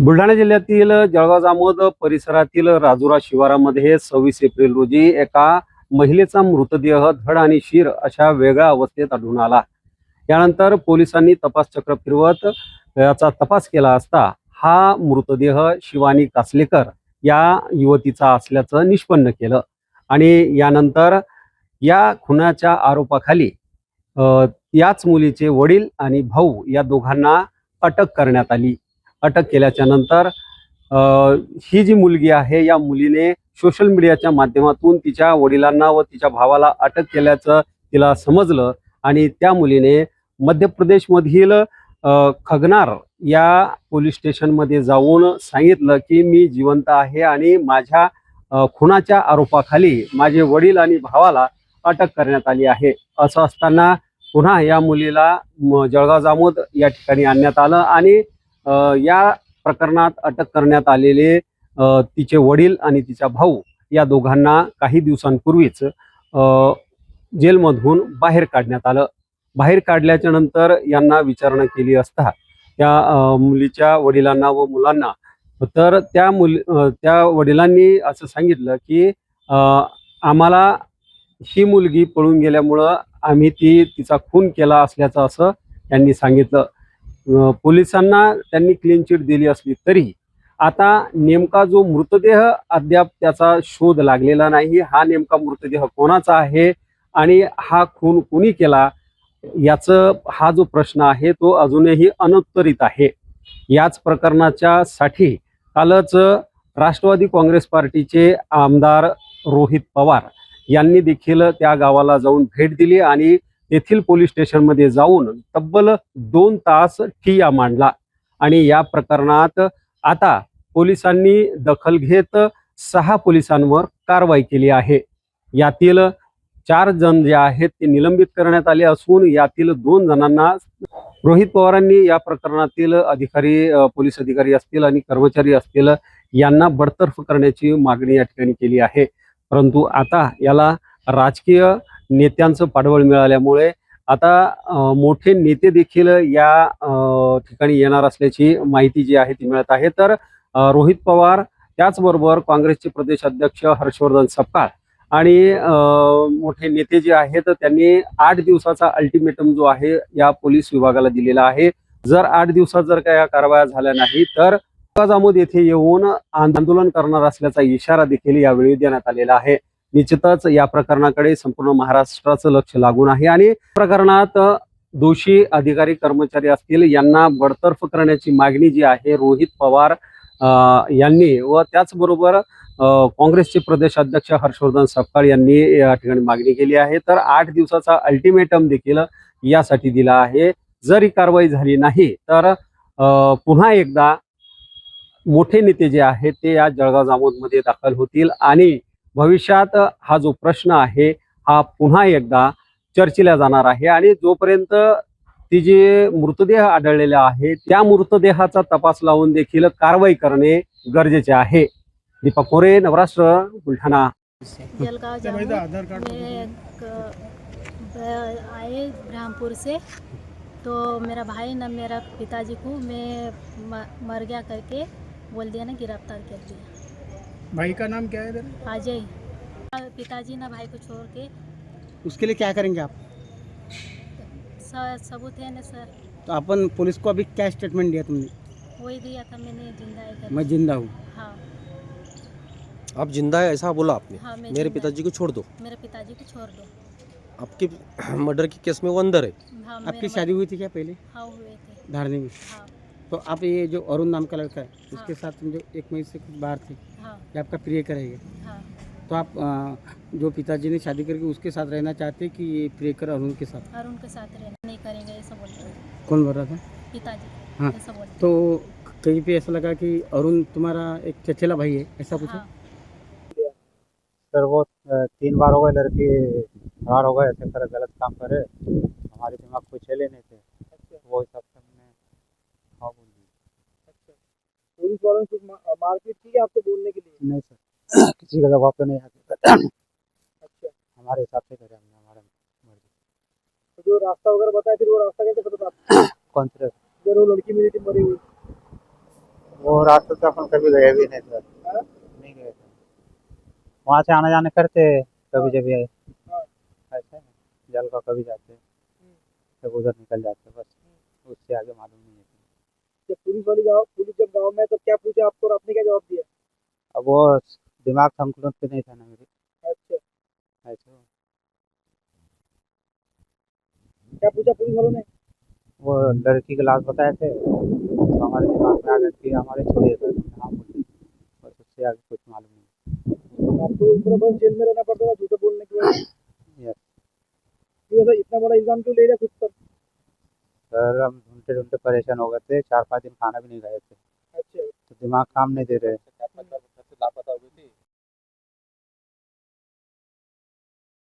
बुलढाणा जिल्ह्यातील जळगाव जामोद परिसरातील राजुरा शिवारामध्ये 26 एप्रिल रोजी एका महिलेचा मृतदेह धड आणि शीर अशा वेगळ्या अवस्थेत आढळून आला। यानंतर पोलिसांनी तपासचक्र फिरवत याचा तपास केला असता हा मृतदेह शिवानी कासलेकर या युवतीचा असल्याचं निष्पन्न केलं आणि यानंतर या खुनाच्या आरोपाखाली याच मुलीचे वडील आणि भाऊ या दोघांना अटक करण्यात आली। अटक केल्याच्या नंतर ही जी मुलगी आहे या मुलीने सोशल मीडियाच्या माध्यमातून तिच्या वडिलांना व तिच्या भावाला अटक केल्याचं तिला समजलं आणि त्या मुलीने मध्य प्रदेशमधील खगनार या पोलीस स्टेशनमध्ये जाऊन सांगितलं की मी जिवंत आहे आणि माझ्या खुनाच्या आरोपाखाली माझे वडील आणि भावाला अटक करण्यात आली आहे। असं असताना पुन्हा या मुलीला जळगाव जामोद या ठिकाणी आणण्यात आलं आणि या प्रकरणात अटक करण्यात आलेले तिचे वडील आणि तिचा भाऊ या दोघांना काही दिवसांपूर्वीच जेलमधून बाहेर काढण्यात आलं। बाहेर काढल्याच्या नंतर यांना विचारणा केली असता त्या मुलीच्या वडिलांना व मुलांना तर त्या वडिलांनी असं सांगितलं की आम्हाला ही मुलगी पळून गेल्यामुळं आम्ही तिचा खून केला असल्याचं असं त्यांनी सांगितलं। पोलिसांना त्यांनी क्लीन चिट दिली असली तरी आता नेमका जो मृतदेह अद्याप त्याचा शोध लागलेला नाही। हा नेमका मृतदेह कोणाचा आहे आणि हा खून कोणी केला याचं हा जो प्रश्न आहे तो अजूनही अनुत्तरित आहे। याच प्रकरणाच्या साठी कालच राष्ट्रवादी काँग्रेस पार्टीचे आमदार रोहित पवार यांनी देखील त्या गावाला जाऊन भेट दिली आणि येथील पोलीस स्टेशनमध्ये जाऊन तब्बल 2 तास ठिय्या मांडला आणि या प्रकरणात आता पोलिसांनी दखल घेत 6 पोलिसांवर कारवाई केली आहे। यातील 4 जण जे आहेत ते निलंबित करण्यात आले असून यातील 2 जणांना रोहित पवारांनी या प्रकरणातील पोलीस अधिकारी असतील आणि कर्मचारी असतील यांना बडतर्फ करण्याची मागणी या ठिकाणी केली आहे। परंतु आता याला राजकीय नेत्यांचं पाठबळ मिळाल्यामुळे आता मोठे नेते देखील या ठिकाणी येणार असल्याची माहिती जी आहे ती मिळत आहे। तर रोहित पवार त्याचबरोबर काँग्रेसचे प्रदेश अध्यक्ष हर्षवर्धन सपकाळ आणि मोठे नेते जे आहेत त्यांनी 8 दिवसाचा अल्टिमेटम जो आहे या पोलीस विभागाला दिलेला आहे। जर 8 दिवसात जर काही कारवाया झाल्या नाही तर जामोद येथे येऊन आंदोलन करणार असल्याचा इशारा देखील यावेळी देण्यात आलेला आहे। निश्चितच या प्रकरणाकडे संपूर्ण महाराष्ट्राचं लक्ष लागून आहे आणि प्रकरणात दोषी अधिकारी कर्मचारी असतील यांना बडतर्फ करण्याची मागणी जी आहे रोहित पवार यांनी व त्याचबरोबर काँग्रेसचे प्रदेश अध्यक्ष हर्षवर्धन सपकाळ यांनी या ठिकाणी मागणी केली आहे। तर 8 दिवसाचा अल्टिमेटम देखील यासाठी दिला आहे। जर ही कारवाई झाली नाही तर पुन्हा एकदा मोठे नेते जे आहेत ते या जळगाव जामोदमध्ये दाखल होतील आणि भविष्यात हा जो प्रश्न आहे हा पुन्हा एकदा चर्चेला जाणार आहे आणि जोपर्यंत ती जे मृतदेह आढळलेला आहे त्या मृतदेहाचा तपास लावून देखील कारवाई करणे गरजेचे आहे। दीपक मोरे, नवराष्ट्र, बुलढाणा। जलगांव जामोद में आए ब्रह्मपुर से, तो मेरा भाई ना मेरा पिताजी को मैं मर गया करके बोल दिया ना, गिरफ्तार कर दिया। भाई का नाम क्या है इधर? अजय। पिताजी ना भाई को छोड़ के। उसके लिए क्या करेंगे आप? सबूत है ना सर। तो अपन पुलिस को अभी क्या स्टेटमेंट दिया तुमने? वही दिया था मैंने, जिंदा है करके। मैं जिंदा हूँ। हाँ आप जिंदा है ऐसा बोला आपने? हाँ, मैं मेरे जिंदा पिताजी को छोड़ दो। मेरे पिताजी को छोड़ दो। आपके मर्डर के केस में वो अंदर है। हाँ, आपकी शादी हुई थी क्या पहले? हाँ हुए थे। धारनी में? हाँ तो आप ये जो अरुण नाम का लड़का है उसके हाँ। साथ तुम जो 1 महीने से कुछ बाहर थे, हाँ ये आपका प्रिय करेगा? हाँ। तो आप जो पिताजी ने शादी करके उसके साथ रहना चाहते कि ये प्रियकर अरुण के साथ? और उनके साथ रहना नहीं करेंगे ऐसा बोलते हैं कौन बोल रहा था? पिताजी। हाँ। ऐसा बोलते तो कहीं पे ऐसा लगा कि अरुण तुम्हारा एक चचेला भाई है, ऐसा कुछ है? हाँ। सर वो 3 बार हो गए लड़की फरार हो गए, ऐसे तरह गलत काम करे, हमारे दिमाग को चले नहीं थे। वो हिसाब से हमने हाँ बोल दी। पुलिस वालों ने कुछ मारपीट की आपको बोलने के लिए? नहीं सर, किसी का जवाब तो नहीं आता। अच्छा, हमारे हिसाब से करे हमने, हमारा मर्जी। तो जो रास्ता वगैरह बताया फिर वो रास्ता कैसे पता था आपको? कौन सा? जो वो लड़की मिली थी मरी हुई, वो रास्ते से अपन कभी गए भी नहीं सर, हाँ? नहीं गए थे। वहाँ से आने जाने करते कभी जब ये हाँ। ऐसे जल का कभी जाते तब उधर निकल जाते बस, उससे आगे मालूम नहीं है। जब पुलिस जब गाँव में तो क्या पूछा आपको और आपने क्या जवाब दिया? अब वो दिमाग संतुलन पे नहीं था ना मेरे, अच्छा, ऐसे क्या पूछा पुलिस वालों ने? वो लड़की की लाश बताए थे तो हमारे दिमाग में आ गया कि हमारे छोड़िए सर, हाँ बोल दी, बस उससे आगे कुछ मालूम नहीं। आपको पूरा बस जेल में रहना पड़ता था झूठे बोलने की वजह से? यस क्यों ऐसा इतना बड़ा इल्जाम क्यों ले रहे खुद पर? सर, हम ढूंढते ढूंढते परेशान हो गए थे, 4-5 दिन खाना भी नहीं खाए थे, अच्छा, तो दिमाग काम नहीं दे रहे। लापता हुए थे।